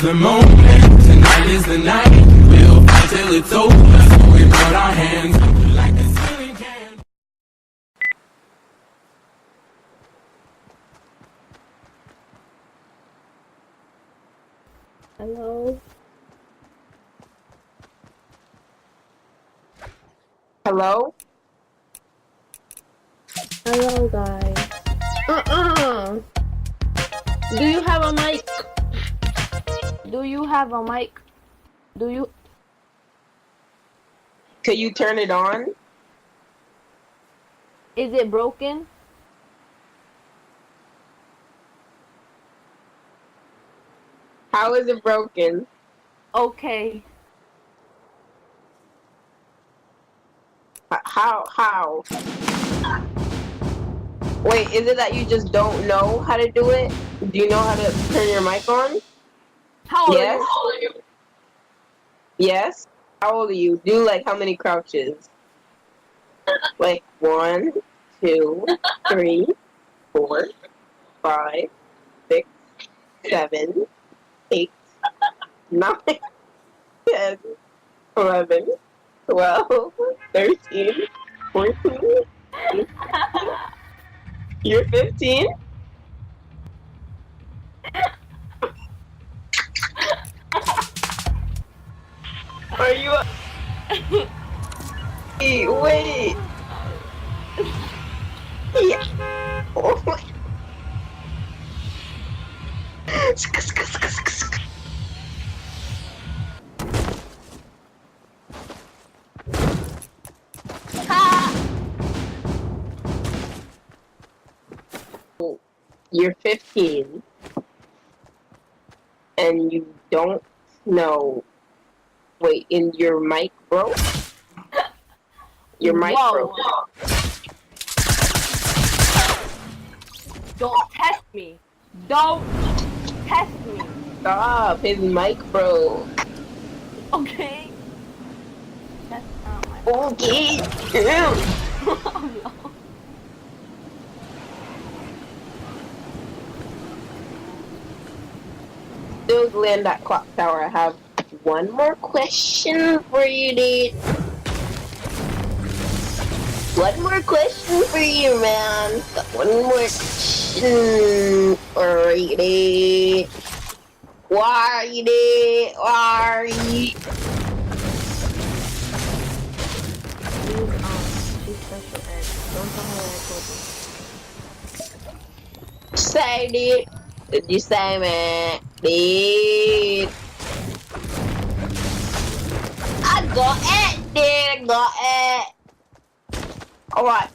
the moment. Tonight is the night. We'll fight till it's over. So we put our hands up like the ceiling can. Hello? Hello? Hello, guys. Do you have a mic? Do you have a mic? Do you? Could you turn it on? Is it broken? How is it broken? Okay. How? Wait, is it that you just don't know how to do it? Do you know how to turn your mic on? How old Yes? are you? Yes? How old are you? Do like how many crouches? Like 1, 2, 3, 4, 5, 6, 7, 8, 9, 10, 11, 12, 13, 14, 15. You're 15? Are you wait. Yeah. Oh my. You're 15 and you don't know. Wait, in your mic broke? Your mic Whoa. broke. Don't test me. Don't test me. Stop, his mic broke. Okay. That's not my Okay. Damn. Oh, no. Those land that clock tower. I have one more question for you, dude. One more question for you, man. Got one more question for you, dude. Why are you, dude? Why are you? She's special ed. Don't tell her I told you. Say, dude. Did you say, man? Dude. I got it, dude. I got it. Alright.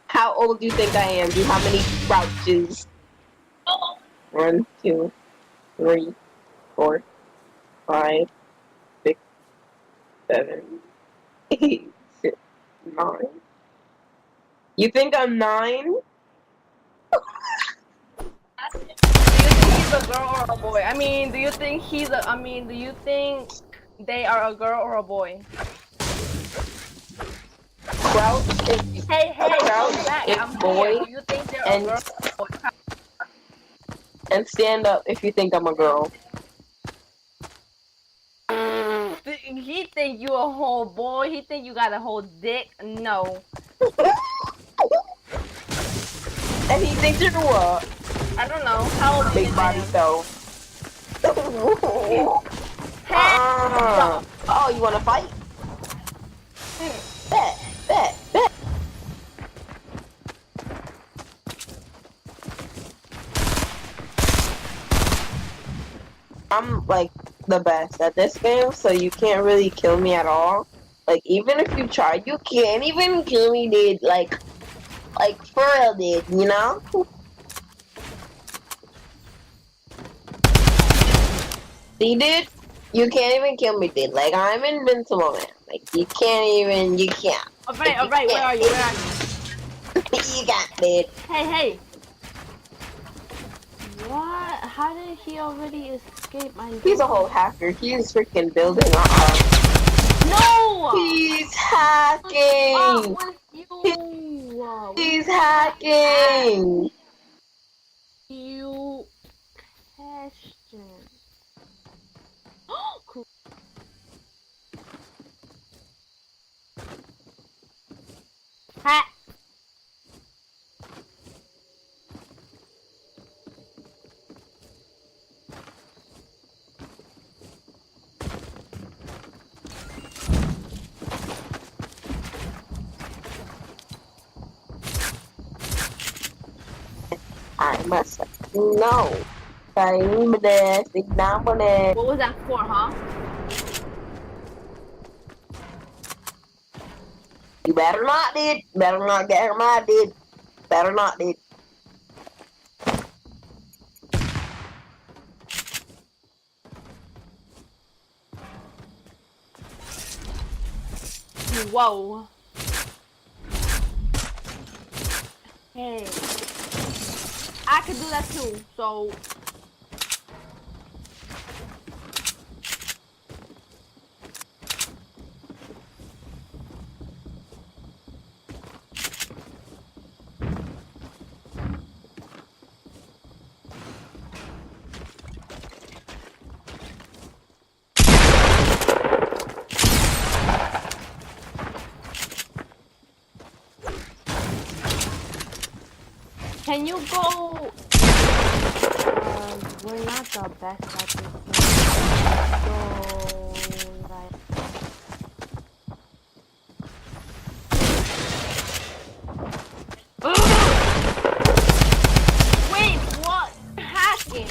How old do you think I am? Do you have many crouches? 1, 2, 3, 4, 5, 6, 7, 8, 9. You think I'm 9? Do you think he's a girl or a boy? I mean, do you think do you think they are a girl or a boy? Crouch is Hey, crouch come back. is I'm boy, here. Do you think they're a and girl or a boy? and stand up if you think I'm a girl. He think you a whole boy. He think you got a whole dick. No. And he thinks you're what? I don't know. How old do you Big think body I am? though. Oh, you wanna fight? Bet. I'm like the best at this game, so you can't really kill me at all. Like even if you try, you can't even kill me, dude. Like for real, dude. You know? See, dude? You can't even kill me, dude. Like I'm invincible, man. Like you can't. Alright, where are you? You got, dude. Hey. What? How did he already escape my door? He's a whole hacker. He's freaking building No! He's hacking! With you! He's hacking! You cash I must know. Time this, example. What was that for, huh? You better not, dude. Better not get her mad, dude. Better not, dude. Whoa. Hey. I could do that too, so. Can you go? We're not the best at this game. So, like. Wait, what? Hacking?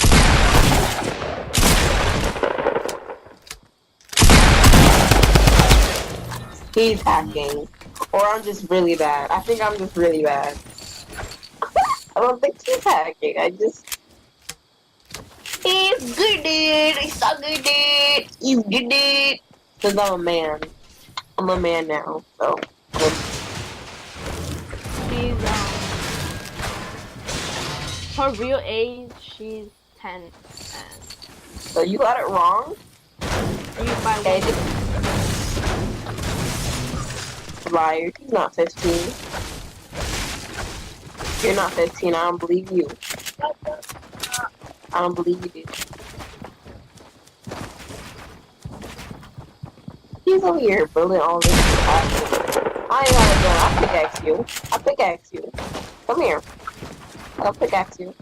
He's hacking. Or I'm just really bad. I think I'm just really bad. I don't think he's hacking. He's good, dude. He's so good, dude. You did it. Because I'm a man. I'm a man now, so. She's, her real age, she's 10. So you got it wrong? You by Okay, one. Liar. He's not 15. You're not 15. I don't believe you. I don't believe you, dude. He's over here building all this. I ain't got a gun. I'll pickaxe you. I'll pickaxe you. Come here. I'll pickaxe you.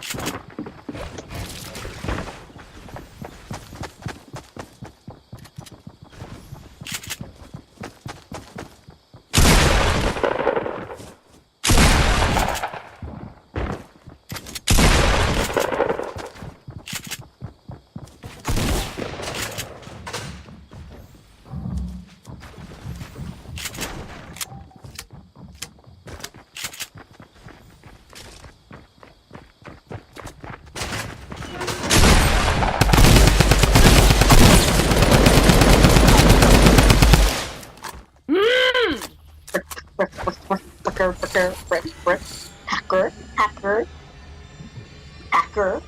Hacker.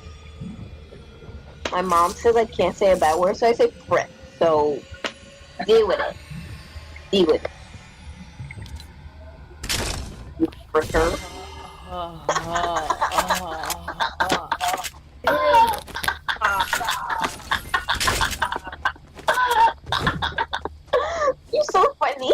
My mom says I can't say a bad word, so I say prick. So, deal with it. Deal with it. You fricker. You're so funny.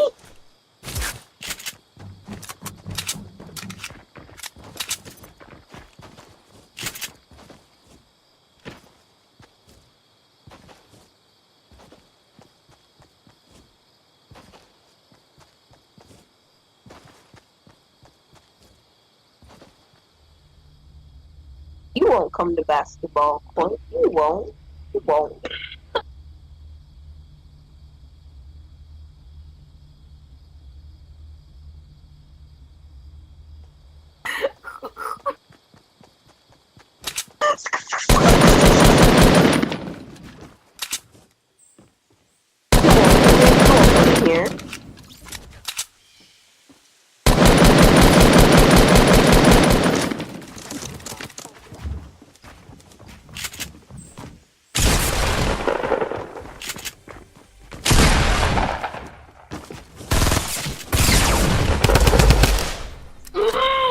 You won't come to basketball court. You won't. You won't. Here.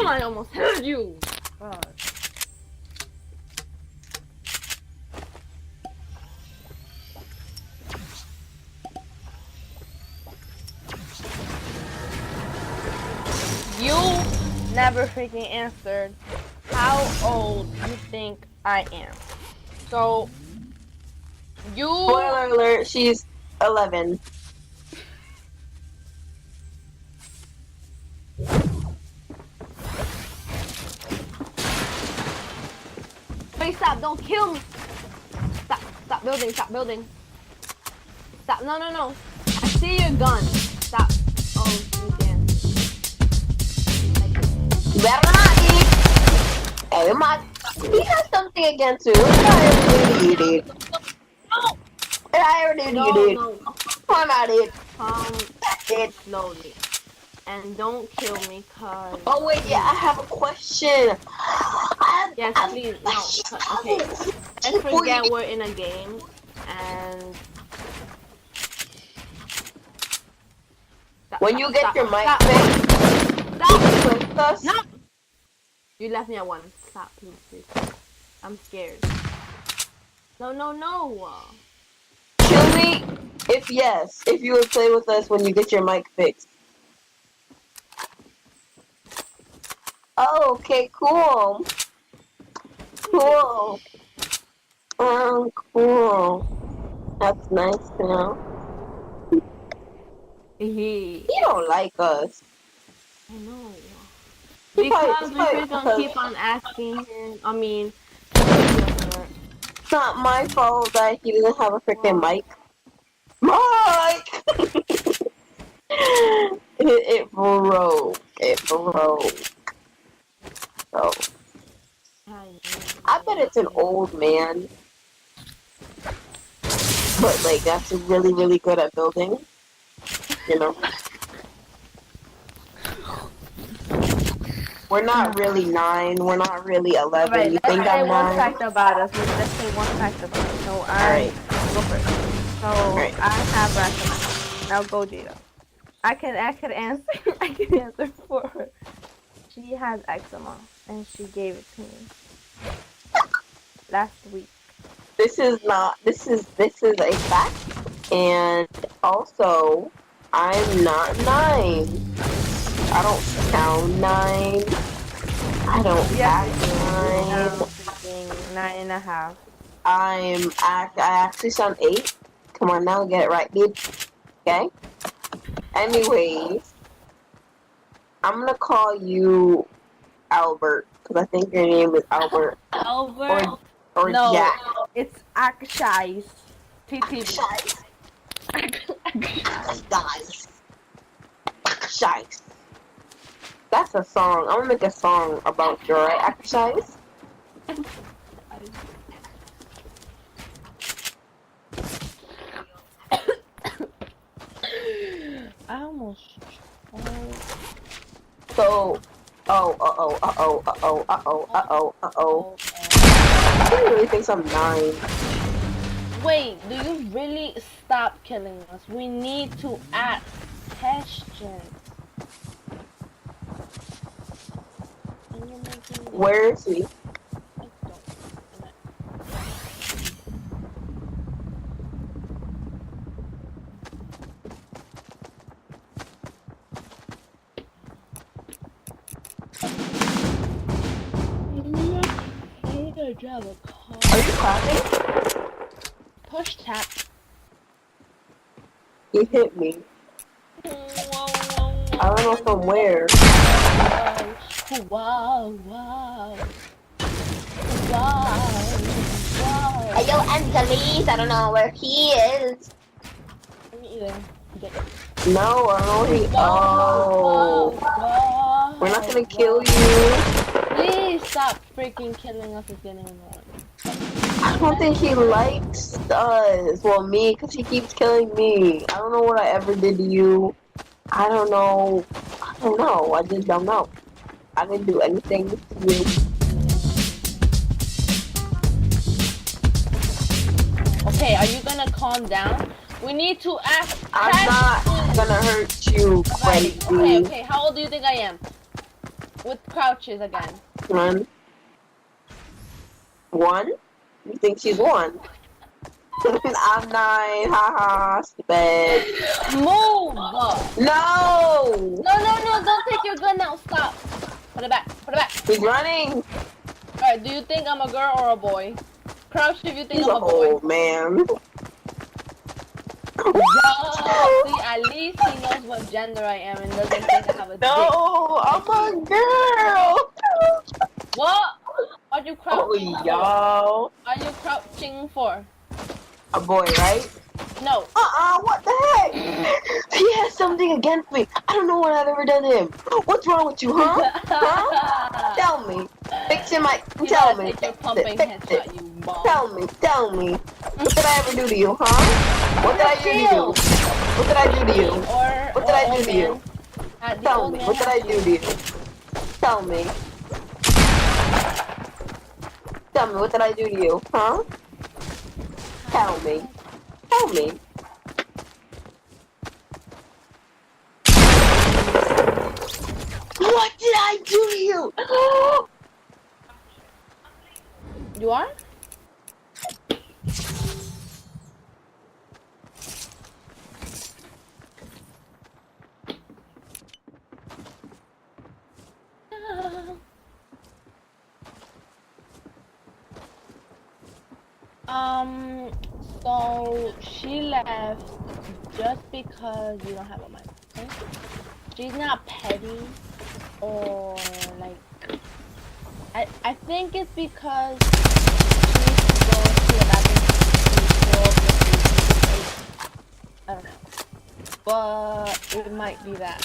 I almost hit you. God. You never freaking answered how old you think I am. So, you... Spoiler alert, she's 11. Wait, stop. Don't kill me. Stop. Stop building. Stop building. Stop. No, no, no. I see your gun. Stop. Oh, you can. You better not eat. Hey, he has something against you. What you did? I already No, did. no. I'm at it. That's it. Slowly. And don't kill me, cause... Oh, wait, yeah, I have a question. Yes, please. No. Okay. Let's forget we're in a game. And... Stop, When stop, you get stop, your mic stop. fixed, Stop! No! You left me at 1. Stop, please, please. I'm scared. No, no, no! Kill me if you would play with us when you get your mic fixed. Oh, okay, cool. Cool. Cool. That's nice to know. He. You don't like us. I know. Because we're gonna keep on asking him. I mean, it's not my fault that he doesn't have a freaking mic. Mike! it broke. It broke. So. I bet it's an old man. But, like, that's really, really good at building. You know? We're not really 9. We're not really 11. Right, You think I'm 9? One fact about us. Let's say one fact about us. So I go first. So I have Rational. Now go Gita. I can answer. I can answer for her. She has eczema, and she gave it to me last week. This is a fact, and also I'm not 9. I don't sound 9. I don't act 9. 9.5. I actually sound 8. Come on now, get it right, dude. Okay? Anyways, I'm gonna call you Albert, because I think your name is Albert. Albert? Or no, Jack. It's Akshais. TTV. Akshais. That's a song. I'm gonna make a song about you, right? Akshais? I almost. So, I really think I'm 9. Wait, do you really stop killing us? We need to ask questions. Where is he? Drive a car. Are you clapping? Push tap. He hit me. I don't know from where. Wow, wow. Wow. Wow. Hey, yo, Angelis, I don't know where he is. Me either. No, I don't know where he. Oh. We're not gonna kill you. Please stop freaking killing us and getting annoying. I don't think he likes us. Well, me, because he keeps killing me. I don't know what I ever did to you. I don't know. I just don't know. I didn't do anything to you. Okay, are you gonna calm down? We need to ask. I'm not gonna hurt you, crazy. Okay, how old do you think I am? With crouches again. 1? You think she's 1? I'm 9, haha, stupid. Move! No! No, don't take your gun now, stop. Put it back. He's running. Alright, do you think I'm a girl or a boy? Crouch if you think He's I'm a boy. old man. Yo, see, at least he knows what gender I am and doesn't think I have a dick. No, I'm a girl. What? Why'd you Oh, crouching for? yo. Are you crouching for? A boy, right? No. What the heck? He has something against me. I don't know what I've ever done to him. What's wrong with you, huh? Huh? Tell me. Fix him, You tell gotta me. take your Fix pumping it. Fix it. headshot, you bum. Tell me. What did I ever do to you, huh? What did I do to you? What did I do to you? What did I do to you? Tell me. What did I do to you? Tell me. Tell me, what did I do to you, huh? Tell me. Tell me. What did I do to you? You are? So she left just because you don't have a mic. Okay? She's not petty or like I think it's because she needs to go to the bathroom. I don't know. But it might be that.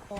So